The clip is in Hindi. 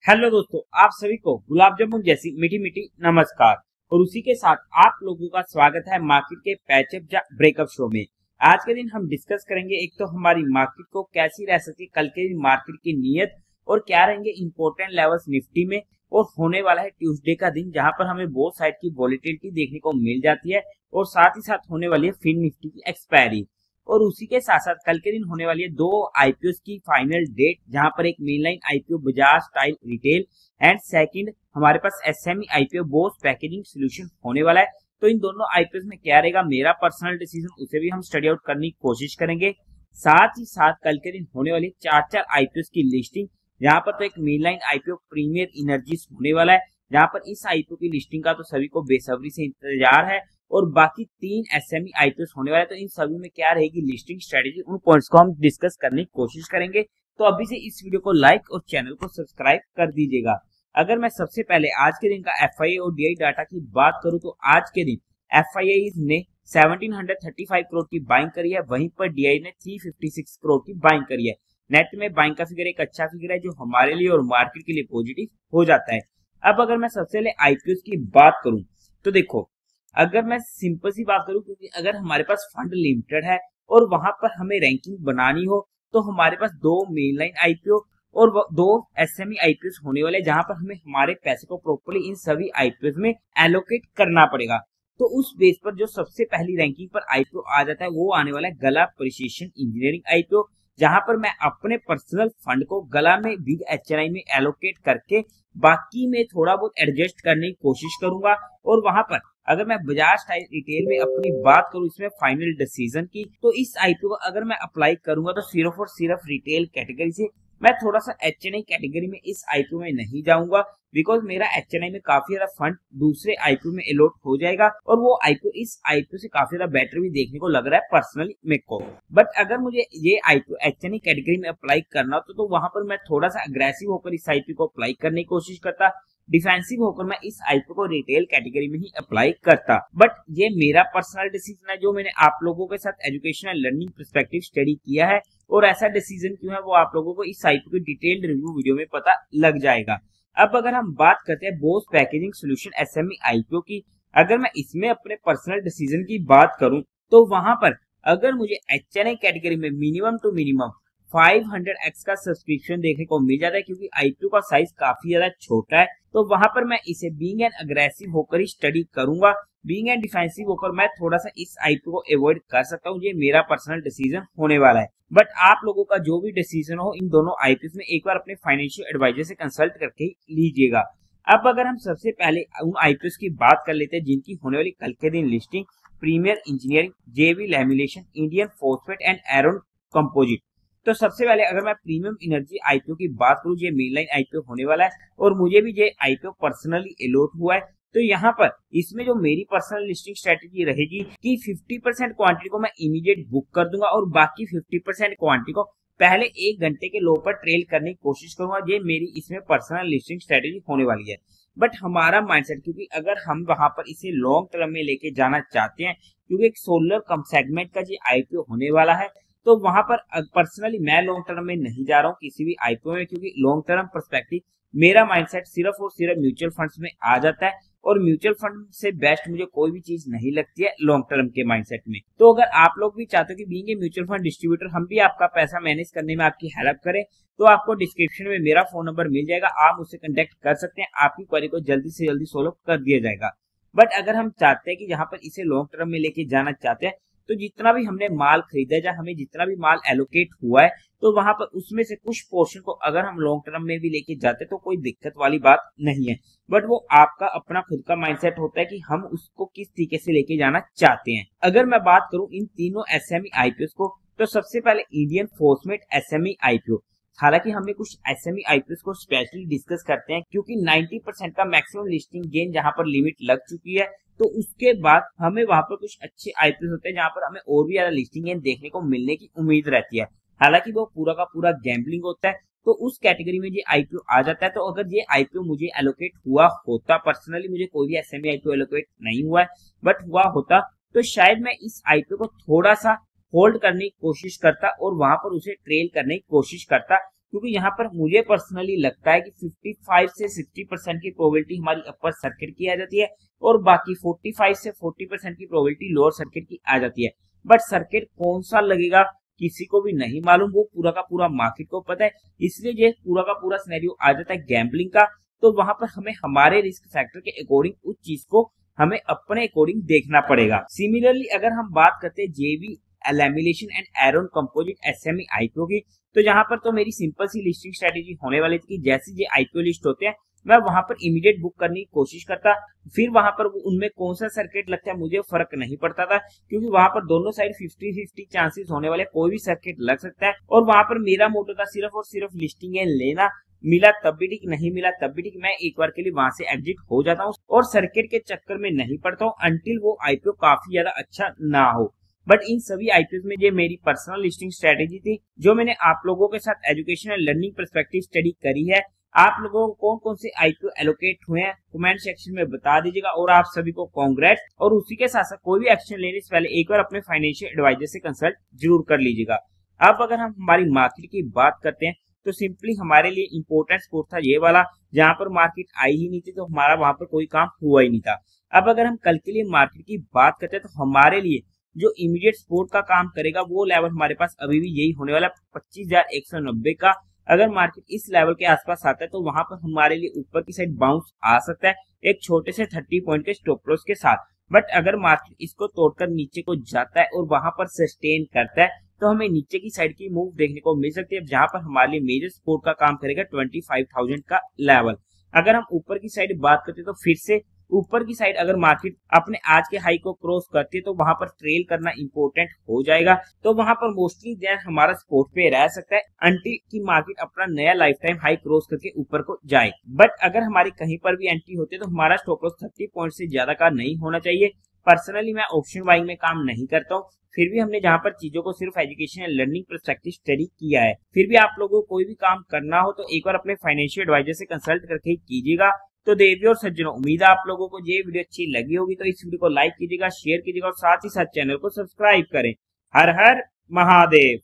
हेलो दोस्तों, आप सभी को गुलाब जामुन जैसी मीठी मीठी नमस्कार। और उसी के साथ आप लोगों का स्वागत है मार्केट के पैचअप या ब्रेकअप शो में। आज के दिन हम डिस्कस करेंगे एक तो हमारी मार्केट को कैसी रह सकती है कल के दिन मार्केट की नीयत, और क्या रहेंगे इंपॉर्टेंट लेवल्स निफ्टी में। और होने वाला है ट्यूसडे का दिन जहां पर हमें बोथ साइड की वॉलेटिलिटी देखने को मिल जाती है, और साथ ही साथ होने वाली है फिन निफ्टी की एक्सपायरी। और उसी के साथ साथ कल के दिन होने वाली है दो आईपीओ की फाइनल डेट, जहां पर एक main line IPO Bajaj style retail and second हमारे पास SME IPO Bose packaging solution होने वाला है। तो इन दोनों आईपीओ में क्या रहेगा मेरा पर्सनल डिसीजन, उसे भी हम स्टडी आउट करने की कोशिश करेंगे। साथ ही साथ कल के दिन होने वाली चार चार आईपीओ की लिस्टिंग, जहां पर तो एक main line IPO Premier Energies होने वाला है, जहां पर इस आईपीओ की लिस्टिंग का तो सभी को बेसब्री से इंतजार है। और बाकी तीन एसएमई आईपीओ होने वाले, तो इन सभी में क्या रहेगी लिस्टिंग स्ट्रेटेजी, उन पॉइंट्स को हम डिस्कस करने की कोशिश करेंगे। तो अभी से इस वीडियो को लाइक और चैनल को सब्सक्राइब कर दीजिएगा। अगर मैं सबसे पहले आज के दिन का एफआईए और डीआई डाटा की बात करूं, तो आज के दिन एफआईए ने 1735 करोड़ की बाइंग करी है, वहीं पर डीआई ने 356 करोड़ की बाइंग करी है। नेट में बाइंग का फिगर एक अच्छा फिगर है, जो हमारे लिए और मार्केट के लिए पॉजिटिव हो जाता है। अब अगर मैं सबसे पहले आईपीओ की बात करूं, तो देखो, अगर मैं सिंपल सी बात करूं, क्योंकि अगर हमारे पास फंड लिमिटेड है और वहां पर हमें रैंकिंग बनानी हो, तो हमारे पास दो मेन लाइन आईपीओ और दो एसएमई आईपीओ होने वाले, जहां पर हमें हमारे पैसे को प्रॉपर्ली इन सभी आईपीओ में एलोकेट करना पड़ेगा। तो उस बेस पर जो सबसे पहली रैंकिंग पर आईपीओ आ जाता है वो आने वाला है गला प्रिसिशन इंजीनियरिंग आईपीओ, जहां पर मैं अपने पर्सनल फंड को गला में बिग एचएनआई में एलोकेट करके बाकी में थोड़ा बहुत एडजस्ट करने की कोशिश करूंगा। और वहां पर अगर मैं बजाज स्टाइल रिटेल में अपनी बात करूं इसमें फाइनल डिसीजन की, तो इस आईपीओ को अगर मैं अप्लाई करूंगा तो सिर्फ और सिर्फ रिटेल कैटेगरी से, मैं थोड़ा सा एचएनआई कैटेगरी में इस आईपीओ में नहीं जाऊंगा, बिकॉज मेरा एचएनआई में काफी ज्यादा फंड दूसरे आईपीओ में अलॉट हो जाएगा, और वो आईपीओ इस आईपीओ से काफी ज्यादा बेटर भी देखने को लग रहा है पर्सनली मेरे को। बट अगर मुझे ये आईपीओ एचएनआई कैटेगरी में अप्लाई करना हो, तो वहां पर मैं थोड़ा सा अग्रेसिव होकर इस आईपीओ को अप्लाई करने की कोशिश करता, डिफेंसिव होकर मैं इस आईपीओ को रिटेल कैटेगरी में ही अप्लाई करता। बट ये मेरा पर्सनल डिसीजन है, जो मैंने आप लोगों के साथ एजुकेशनल लर्निंग पर्सपेक्टिव स्टडी किया है, और ऐसा डिसीजन क्यों है वो आप लोगों को इस आईपीओ की डिटेल्ड रिव्यू वीडियो में पता लग जाएगा। अब अगर हम बात करते हैं Bose packaging solution SME IPO की, अगर मैं इसमें अपने पर्सनल डिसीजन की बात करूं, तो वहां पर अगर मुझे एचएनआई कैटेगरी में मिनिमम टू मिनिमम 500x का सब्सक्रिप्शन देखने को मिल जाता है, क्योंकि आईपीओ का साइज काफी ज्यादा छोटा है, तो वहां पर मैं इसे बीइंग एंड अग्रेसिव होकर ही स्टडी करूंगा। बीइंग एंड डिफेंसिव होकर मैं थोड़ा सा इस आईपीओ को अवॉइड कर सकता हूं, ये मेरा पर्सनल डिसीजन होने वाला है। बट आप लोगों का जो भी डिसीजन हो इन दोनों आईपीओ में एक बार अपने फाइनेंशियल एडवाइजर से कंसल्ट करके लीजिएगा। अब अगर हम सबसे पहले उन आईपीओ की बात कर लेते हैं जिनकी होने वाली कल के दिन लिस्टिंग, प्रीमियर इंजीनियरिंग, जेवी lamination, Indian phosphate and Aaron composite. तो सबसे पहले अगर मैं प्रीमियम एनर्जी आईपीओ की बात करूं, ये मेन लाइन आईपीओ होने वाला है, और मुझे भी ये आईपीओ पर्सनली अलॉट हुआ है। तो यहाँ पर इसमें जो मेरी पर्सनल लिस्टिंग स्ट्रेटेजी रहेगी कि 50% क्वांटिटी को मैं इमीडिएट बुक कर दूंगा, और बाकी 50% क्वांटिटी को पहले 1 घंटे के लो पर ट्रेल करने की कोशिश करूंगा। ये मेरी इसमें पर्सनल लिस्टिंग स्ट्रेटेजी होने वाली है। बट हमारा माइंडसेट, क्योंकि अगर हम वहां पर इसे लॉन्ग टर्म में लेके जाना चाहते हैं, क्योंकि एक सोलर कम सेगमेंट का ये आईपीओ होने वाला है, तो वहां पर पर्सनली मैं लॉन्ग टर्म में नहीं जा रहा हूँ किसी भी आईपीओ में, क्योंकि लॉन्ग टर्म पर्सपेक्टिव मेरा माइंडसेट सिर्फ और सिर्फ म्यूचुअल फंड्स में आ जाता है, और म्यूचुअल फंड से बेस्ट मुझे कोई भी चीज नहीं लगती है लॉन्ग टर्म के माइंडसेट में। तो अगर आप लोग भी चाहते हो कि being a mutual fund distributor हम भी आपका पैसा मैनेज करने में आपकी हेल्प करें, तो आपको डिस्क्रिप्शन में मेरा फोन नंबर मिल जाएगा, आप मुझसे कंटेक्ट कर सकते हैं, आपकी क्वेरी को जल्दी से जल्दी सोल्व कर दिया जाएगा। बट अगर हम चाहते हैं कि यहाँ पर इसे लॉन्ग टर्म में लेके जाना चाहते हैं, तो जितना भी हमने माल खरीदा है या हमें जितना भी माल एलोकेट हुआ है, तो वहां पर उसमें से कुछ पोर्शन को अगर हम लॉन्ग टर्म में भी लेके जाते तो कोई दिक्कत वाली बात नहीं है। बट वो आपका अपना खुद का माइंडसेट होता है कि हम उसको किस तरीके से लेके जाना चाहते हैं। अगर मैं बात करूं इन तीनों एसएमई आईपीओ को, तो सबसे पहले इंडियन फॉस्फेट एसएमई आईपीओ। हालांकि हमने कुछ एसएमई आईपीओ को स्पेशली डिस्कस करते हैं, क्योंकि 90% का मैक्सिमम लिस्टिंग गेन जहां पर लिमिट लग चुकी है, तो उसके बाद हमें वहां पर कुछ अच्छे आईपीओ होते हैं जहां पर हमें और भी ज्यादा लिस्टिंग गेन देखने को मिलने की उम्मीद रहती है। हालांकि वो पूरा का पूरा गैम्बलिंग होता है, तो उस कैटेगरी में ये आईपीओ आ जाता है। तो अगर ये आईपीओ मुझे एलोकेट हुआ होता, पर्सनली मुझे कोई भी एसएमई आईपीओ एलोकेट नहीं हुआ है, बट हुआ होता, तो शायद मैं इस आईपीओ को थोड़ा सा होल्ड करने की कोशिश करता और वहां पर उसे ट्रेल करने की कोशिश करता, क्योंकि यहाँ पर मुझे पर्सनली लगता है कि 55 से 60% की प्रोबेबिलिटी हमारी अपर सर्किट की आ जाती है और बाकी 45 से 40% की प्रोबेबिलिटी लोअर सर्किट की आ जाती है। बट सर्किट कौन सा लगेगा किसी को भी नहीं मालूम, वो पूरा का पूरा मार्केट को पता है। इसलिए ये पूरा का पूरा सिनेरियो आ जाता है गैम्बलिंग का, तो वहां पर हमें हमारे रिस्क फैक्टर के अकॉर्डिंग उस चीज को हमें अपने अकॉर्डिंग देखना पड़ेगा। सिमिलरली अगर हम बात करते हैं जेवी lamination and Aaron composite SME IPO की, तो यहाँ पर तो मेरी सिंपल सी लिस्टिंग स्ट्रेटेजी होने वाली थी कि जैसे ये आईपीओ लिस्ट होते हैं मैं वहां पर इमीडिएट बुक करने की कोशिश करता। फिर वहां पर उनमें कौन सा सर्किट लगता है मुझे फर्क नहीं पड़ता था, क्योंकि वहां पर दोनों साइड 50-50 चांसेस होने वाले, कोई भी सर्किट लग सकता है। और वहां पर मेरा मोटो था सिर्फ और सिर्फ लिस्टिंग लेना, मिला तब भी ठीक, नहीं मिला तब भी ठीक, मैं एक बार के लिए वहां से एग्जिट हो जाता हूँ और सर्किट के चक्कर में नहीं पड़ता हूँ अनटिल वो आईपीओ काफी ज्यादा अच्छा ना हो। बट इन सभी आईपीओ में ये मेरी पर्सनल लिस्टिंग स्ट्रेटेजी थी जो मैंने आप लोगों के साथ education and learning perspective study करी है। आप लोगों को कौन कौन से आईपीओ एलोकेट हुए हैं कमेंट सेक्शन में बता दीजिएगा और आप सभी को कांग्रेट्स। और उसी के साथ साथ कोई भी एक्शन लेने से पहले एक बार अपने फाइनेंशियल एडवाइजर से कंसल्ट जरूर कर लीजिएगा। अब अगर हम हमारी मार्केट की बात करते हैं तो सिंपली हमारे लिए इंपॉर्टेंट स्पोर्ट था ये वाला, जहां पर मार्केट आई ही नहीं थी तो हमारा वहां पर कोई काम हुआ ही नहीं था। अब अगर हम कल के लिए मार्केट की बात करते हैं तो हमारे लिए जो इमीडिएट सपोर्ट का काम करेगा वो लेवल हमारे पास अभी भी यही होने वाला 25,190 का। अगर मार्केट इस लेवल के आसपास आता है तो वहां पर हमारे लिए ऊपर की साइड बाउंस आ सकता है एक छोटे से 30 पॉइंट के स्टॉप लॉस के साथ। बट अगर मार्केट इसको तोड़कर नीचे को जाता है और वहां पर सस्टेन करता है तो हमें नीचे की साइड की मूव देखने को मिल सकती है, जहां पर हमारे लिए मेजर सपोर्ट का काम करेगा 25,000 का लेवल। अगर हम ऊपर की साइड बात करते हैं तो फिर से ऊपर की साइड अगर मार्केट अपने आज के हाई को क्रॉस करती है तो वहां पर ट्रेल करना इंपॉर्टेंट हो जाएगा, तो वहां पर मोस्टली ध्यान हमारा सपोर्ट पे रह सकता है अंटिल की मार्केट अपना नया लाइफ टाइम हाई क्रॉस करके ऊपर को जाए। बट अगर हमारी कहीं पर भी एंट्री होती है तो हमारा स्टॉप लॉस 30 पॉइंट से ज्यादा का नहीं होना चाहिए। पर्सनली मैं ऑप्शन बाइंग में काम नहीं करता हूँ, फिर भी हमने जहां पर चीजों को सिर्फ education and learning perspective study किया है। फिर भी आप लोगों को कोई भी काम करना हो तो एक बार अपने फाइनेंशियल एडवाइजर से कंसल्ट करके कीजिएगा। तो देवियों और सज्जनों, उम्मीद है आप लोगों को ये वीडियो अच्छी लगी होगी, तो इस वीडियो को लाइक कीजिएगा, शेयर कीजिएगा और साथ ही साथ चैनल को सब्सक्राइब करें। हर हर महादेव।